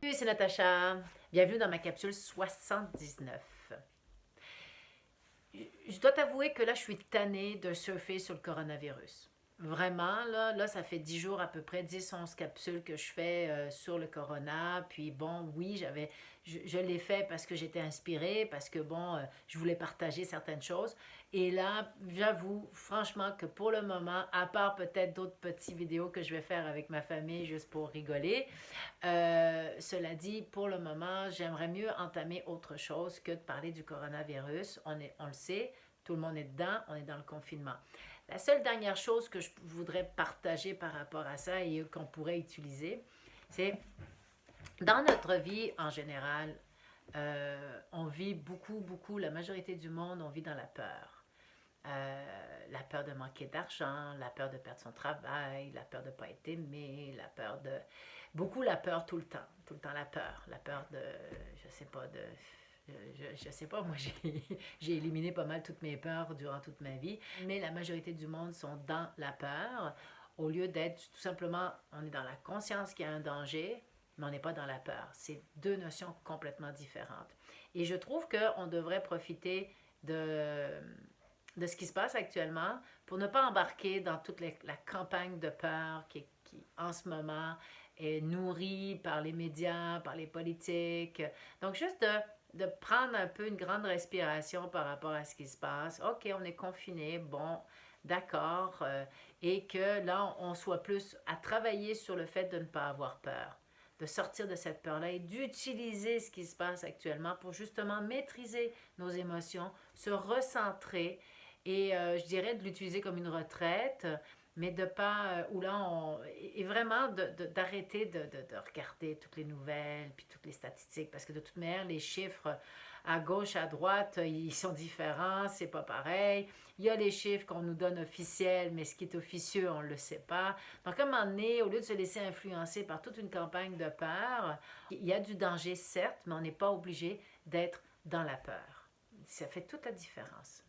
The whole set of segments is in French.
Salut, c'est Natacha. Bienvenue dans ma capsule 79. Je dois t'avouer que là, je suis tannée de surfer sur le coronavirus. Vraiment, là, ça fait 10 jours à peu près, 10-11 capsules que je fais sur le corona. Puis bon, oui, je l'ai fait parce que j'étais inspirée, parce que bon, je voulais partager certaines choses. Et là, j'avoue franchement que pour le moment, à part peut-être d'autres petites vidéos que je vais faire avec ma famille juste pour rigoler, cela dit, pour le moment, j'aimerais mieux entamer autre chose que de parler du coronavirus. On le sait, tout le monde est dedans, on est dans le confinement. La seule dernière chose que je voudrais partager par rapport à ça et qu'on pourrait utiliser, c'est dans notre vie en général, on vit beaucoup, la majorité du monde, on vit dans la peur. La peur de manquer d'argent, la peur de perdre son travail, la peur de ne pas être aimé, la peur de... Beaucoup la peur tout le temps la peur de, je sais pas, de... Je sais pas, moi j'ai éliminé pas mal toutes mes peurs durant toute ma vie, mais la majorité du monde sont dans la peur, au lieu d'être tout simplement, on est dans la conscience qu'il y a un danger, mais on n'est pas dans la peur. C'est deux notions complètement différentes. Et je trouve qu'on devrait profiter de ce qui se passe actuellement pour ne pas embarquer dans toute la campagne de peur qui, en ce moment, est nourrie par les médias, par les politiques. Donc, juste de prendre un peu une grande respiration par rapport à ce qui se passe. OK, on est confiné, bon, d'accord. Et que là, on soit plus à travailler sur le fait de ne pas avoir peur, de sortir de cette peur-là et d'utiliser ce qui se passe actuellement pour justement maîtriser nos émotions, se recentrer et je dirais de l'utiliser comme une retraite, mais de pas, ou là, et vraiment d'arrêter de regarder toutes les nouvelles, puis toutes les statistiques, parce que de toute manière, les chiffres à gauche, à droite, ils sont différents, c'est pas pareil. Il y a les chiffres qu'on nous donne officiels, mais ce qui est officieux, on ne le sait pas. Donc, à un moment donné, au lieu de se laisser influencer par toute une campagne de peur, il y a du danger, certes, mais on n'est pas obligé d'être dans la peur. Ça fait toute la différence.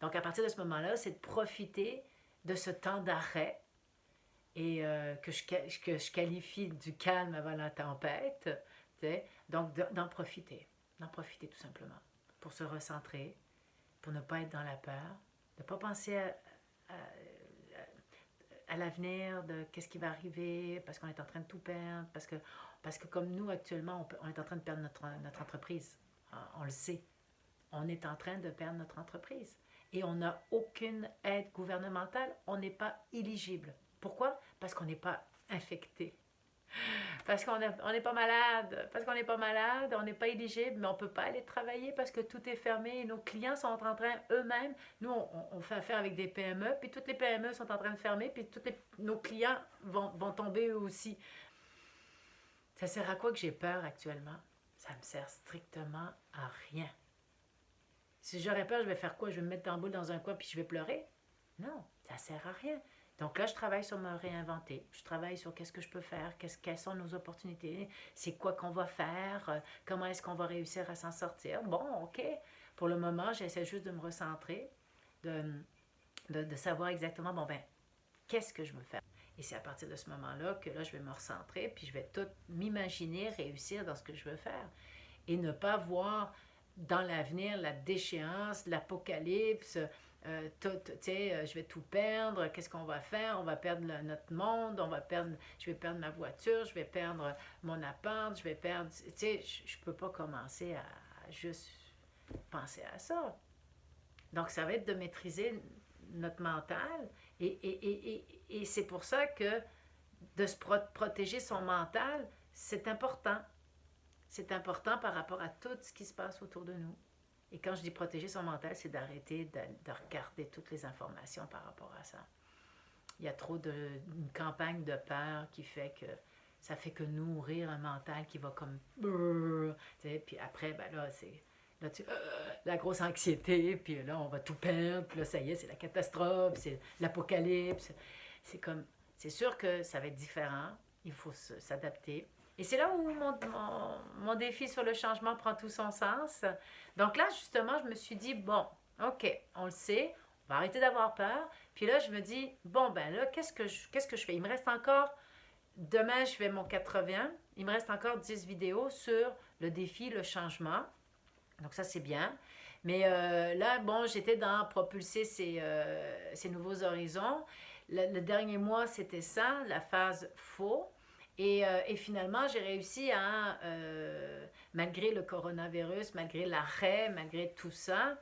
Donc, à partir de ce moment-là, c'est de profiter de ce temps d'arrêt et que je qualifie du calme avant la tempête. Donc, d'en profiter tout simplement pour se recentrer, pour ne pas être dans la peur, de ne pas penser à, à l'avenir, de qu'est-ce qui va arriver, parce qu'on est en train de tout perdre, parce que comme nous actuellement, on est en train de perdre notre entreprise. On le sait. On est en train de perdre notre entreprise. Et on n'a aucune aide gouvernementale. On n'est pas éligible. Pourquoi? Parce qu'on n'est pas infecté. Parce qu'on n'est pas malade. Parce qu'on n'est pas malade, on n'est pas éligible, mais on ne peut pas aller travailler parce que tout est fermé et nos clients sont en train eux-mêmes. Nous, on fait affaire avec des PME, puis toutes les PME sont en train de fermer, puis nos clients vont tomber eux aussi. Ça sert à quoi que j'ai peur actuellement? Ça me sert strictement à rien. Si j'aurais peur, je vais faire quoi? Je vais me mettre en boule dans un coin puis je vais pleurer? Non, ça ne sert à rien. Donc là, je travaille sur me réinventer. Je travaille sur qu'est-ce que je peux faire, quelles sont nos opportunités, c'est quoi qu'on va faire, comment est-ce qu'on va réussir à s'en sortir. Bon, OK. Pour le moment, j'essaie juste de me recentrer, de savoir exactement, bon ben, qu'est-ce que je veux faire. Et c'est à partir de ce moment-là que là, je vais me recentrer, puis je vais tout m'imaginer réussir dans ce que je veux faire. Et ne pas voir dans l'avenir la déchéance, l'apocalypse, je vais tout perdre, qu'est-ce qu'on va faire? On va perdre notre monde, je vais perdre ma voiture, je vais perdre mon appart, je vais perdre, je peux pas commencer à juste penser à ça. Donc, ça va être de maîtriser notre mental et c'est pour ça que de se protéger son mental, c'est important. C'est important par rapport à tout ce qui se passe autour de nous. Et quand je dis protéger son mental, c'est d'arrêter de regarder toutes les informations par rapport à ça. Il y a trop une campagne de peur qui fait que ça fait que nourrir un mental qui va comme... Puis après, ben là, c'est... Là, la grosse anxiété, puis là, on va tout perdre, puis là, ça y est, c'est la catastrophe, c'est l'apocalypse. C'est comme... C'est sûr que ça va être différent, il faut s'adapter. Et c'est là où mon défi sur le changement prend tout son sens. Donc là, justement, je me suis dit, bon, OK, on le sait, on va arrêter d'avoir peur. Puis là, je me dis, bon, ben là, qu'est-ce que je fais? Il me reste encore demain, je fais mon 80. Il me reste encore 10 vidéos sur le défi, le changement. Donc ça, c'est bien. Mais là, bon, j'étais dans propulser ces nouveaux horizons. Le dernier mois, c'était ça, la phase faux. Et finalement, j'ai réussi à, malgré le coronavirus, malgré l'arrêt, malgré tout ça,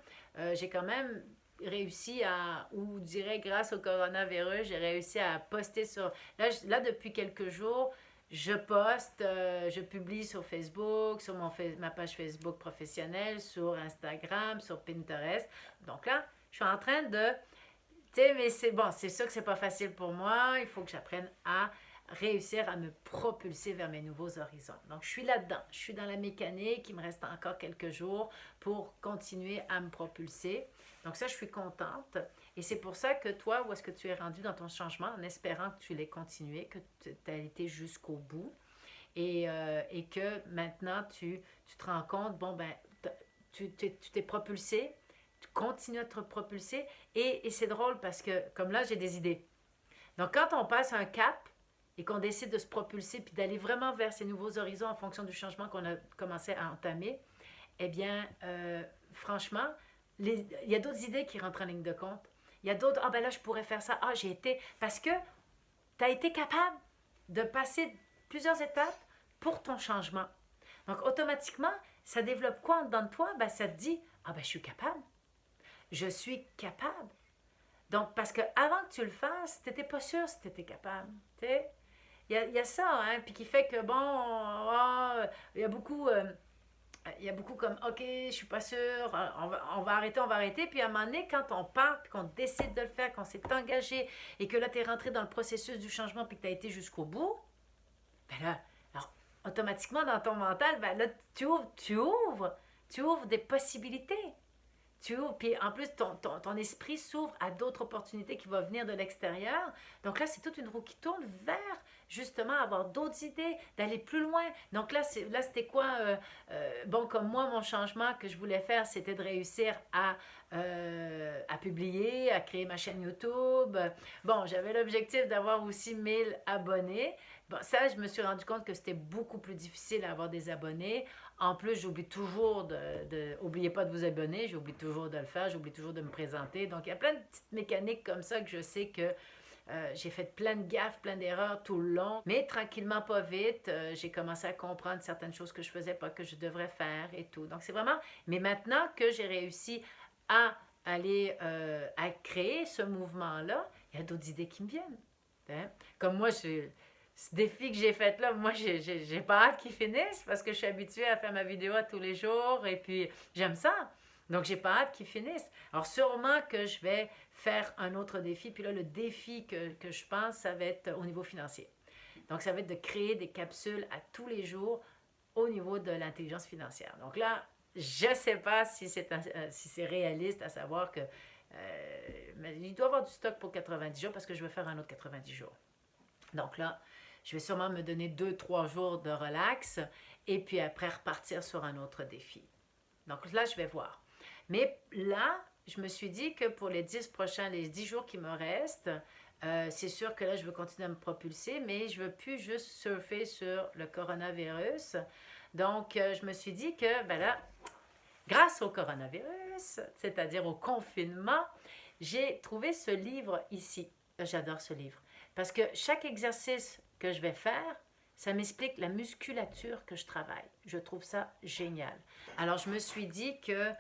j'ai quand même réussi à, ou dirais grâce au coronavirus, j'ai réussi à poster sur... Là depuis quelques jours, je poste, je publie sur Facebook, sur ma page Facebook professionnelle, sur Instagram, sur Pinterest. Donc là, je suis en train de... Tu sais, mais c'est bon, c'est sûr que c'est pas facile pour moi. Il faut que j'apprenne à réussir à me propulser vers mes nouveaux horizons. Donc, je suis là-dedans. Je suis dans la mécanique. Il me reste encore quelques jours pour continuer à me propulser. Donc, ça, je suis contente. Et c'est pour ça que toi, où est-ce que tu es rendu dans ton changement, en espérant que tu l'aies continué, que tu as été jusqu'au bout et que maintenant, tu te rends compte, bon, ben, tu t'es propulsé, tu continues à te propulser et c'est drôle parce que, comme là, j'ai des idées. Donc, quand on passe un cap, et qu'on décide de se propulser puis d'aller vraiment vers ces nouveaux horizons en fonction du changement qu'on a commencé à entamer, eh bien, franchement, il y a d'autres idées qui rentrent en ligne de compte. Il y a d'autres, ah ben là, je pourrais faire ça. Ah, j'ai été... Parce que tu as été capable de passer plusieurs étapes pour ton changement. Donc, automatiquement, ça développe quoi en dedans de toi? Ben, ça te dit, ah ben, je suis capable. Je suis capable. Donc, parce que avant que tu le fasses, tu n'étais pas sûr si tu étais capable. Tu sais? Il y a ça, hein, puis qui fait que, bon, il y a beaucoup... il y a beaucoup comme, OK, je suis pas sûre, on va arrêter. Puis à un moment donné, quand on part, puis qu'on décide de le faire, qu'on s'est engagé, et que là, tu es rentré dans le processus du changement, puis que tu as été jusqu'au bout, ben là, alors, automatiquement, dans ton mental, ben là, tu ouvres des possibilités. Tu ouvres, puis en plus, ton esprit s'ouvre à d'autres opportunités qui vont venir de l'extérieur. Donc là, c'est toute une roue qui tourne vers, justement, avoir d'autres idées, d'aller plus loin. Donc là, c'était quoi? Bon, comme moi, mon changement que je voulais faire, c'était de réussir à publier, à créer ma chaîne YouTube. Bon, j'avais l'objectif d'avoir aussi 1000 abonnés. Bon, ça, je me suis rendu compte que c'était beaucoup plus difficile à avoir des abonnés. En plus, j'oublie toujours oubliez pas de vous abonner, j'oublie toujours de le faire, j'oublie toujours de me présenter. Donc, il y a plein de petites mécaniques comme ça que je sais que j'ai fait plein de gaffes, plein d'erreurs tout le long. Mais tranquillement, pas vite, j'ai commencé à comprendre certaines choses que je faisais pas, que je devrais faire et tout. Donc, c'est vraiment... Mais maintenant que j'ai réussi à aller à créer ce mouvement-là, il y a d'autres idées qui me viennent. Hein? Comme moi, ce défi que j'ai fait là, moi, j'ai pas hâte qu'il finisse parce que je suis habituée à faire ma vidéo à tous les jours et puis j'aime ça. Donc, j'ai pas hâte qu'il finisse. Alors, sûrement que je vais faire un autre défi. Puis là, le défi que je pense, ça va être au niveau financier. Donc, ça va être de créer des capsules à tous les jours au niveau de l'intelligence financière. Donc là, je sais pas si c'est réaliste à savoir que mais il doit y avoir du stock pour 90 jours parce que je vais faire un autre 90 jours. Donc là, je vais sûrement me donner 2-3 jours de relax et puis après repartir sur un autre défi. Donc là, je vais voir. Mais là, je me suis dit que pour les 10 jours qui me restent, c'est sûr que là, je veux continuer à me propulser, mais je ne veux plus juste surfer sur le coronavirus. Donc, je me suis dit que, ben là, grâce au coronavirus, c'est-à-dire au confinement, j'ai trouvé ce livre ici. J'adore ce livre. Parce que chaque exercice que je vais faire, ça m'explique la musculature que je travaille. Je trouve ça génial. Alors, je me suis dit que,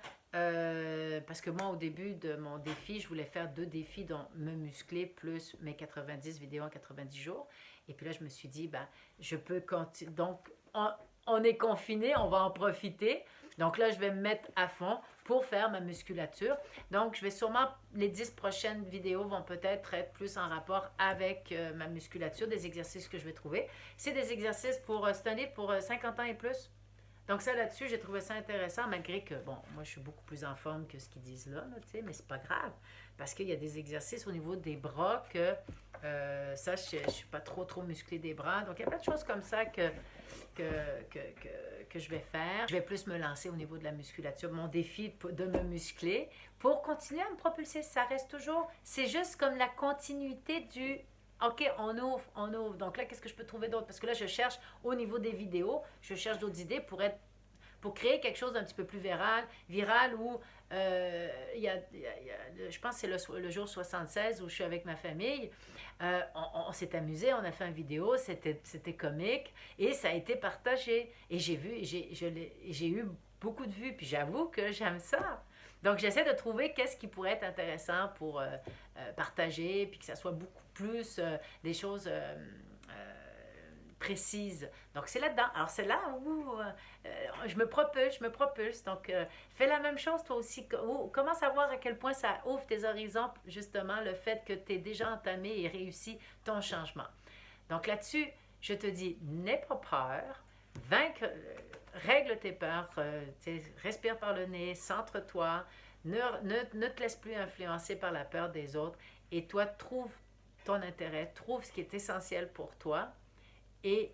parce que moi, au début de mon défi, je voulais faire 2 défis, dont me muscler plus mes 90 vidéos en 90 jours. Et puis là, je me suis dit, ben, je peux continuer. Donc, on est confiné, on va en profiter. Donc là, je vais me mettre à fond pour faire ma musculature. Donc, je vais sûrement, les 10 prochaines vidéos vont peut-être être plus en rapport avec ma musculature, des exercices que je vais trouver. C'est des exercices c'est un livre pour 50 ans et plus. Donc ça, là-dessus, j'ai trouvé ça intéressant, malgré que, bon, moi, je suis beaucoup plus en forme que ce qu'ils disent là, tu sais, mais c'est pas grave, parce qu'il y a des exercices au niveau des bras que, ça, je suis pas trop musclée des bras. Donc, il y a plein de choses comme ça que je vais faire. Je vais plus me lancer au niveau de la musculature. Mon défi de me muscler pour continuer à me propulser. Ça reste toujours... C'est juste comme la continuité OK, on ouvre, on ouvre. Donc là, qu'est-ce que je peux trouver d'autre? Parce que là, je cherche au niveau des vidéos, je cherche d'autres idées pour créer quelque chose d'un petit peu plus viral où je pense que c'est le jour 76 où je suis avec ma famille. On s'est amusé, on a fait une vidéo, c'était comique et ça a été partagé. Et j'ai eu beaucoup de vues, puis j'avoue que j'aime ça. Donc j'essaie de trouver qu'est-ce qui pourrait être intéressant pour partager, puis que ça soit beaucoup plus des choses précises. Donc c'est là-dedans. Alors c'est là où je me propulse. Donc fais la même chose toi aussi. Commence à voir à quel point ça ouvre tes horizons, justement, le fait que tu aies déjà entamé et réussi ton changement. Donc là-dessus, je te dis, n'aie pas peur, vaincre, règle tes peurs, respire par le nez, centre-toi, ne te laisse plus influencer par la peur des autres et toi, trouve ton intérêt, trouve ce qui est essentiel pour toi et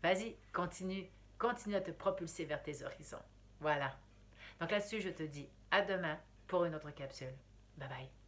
vas-y, continue à te propulser vers tes horizons. Voilà. Donc là-dessus, je te dis à demain pour une autre capsule. Bye bye.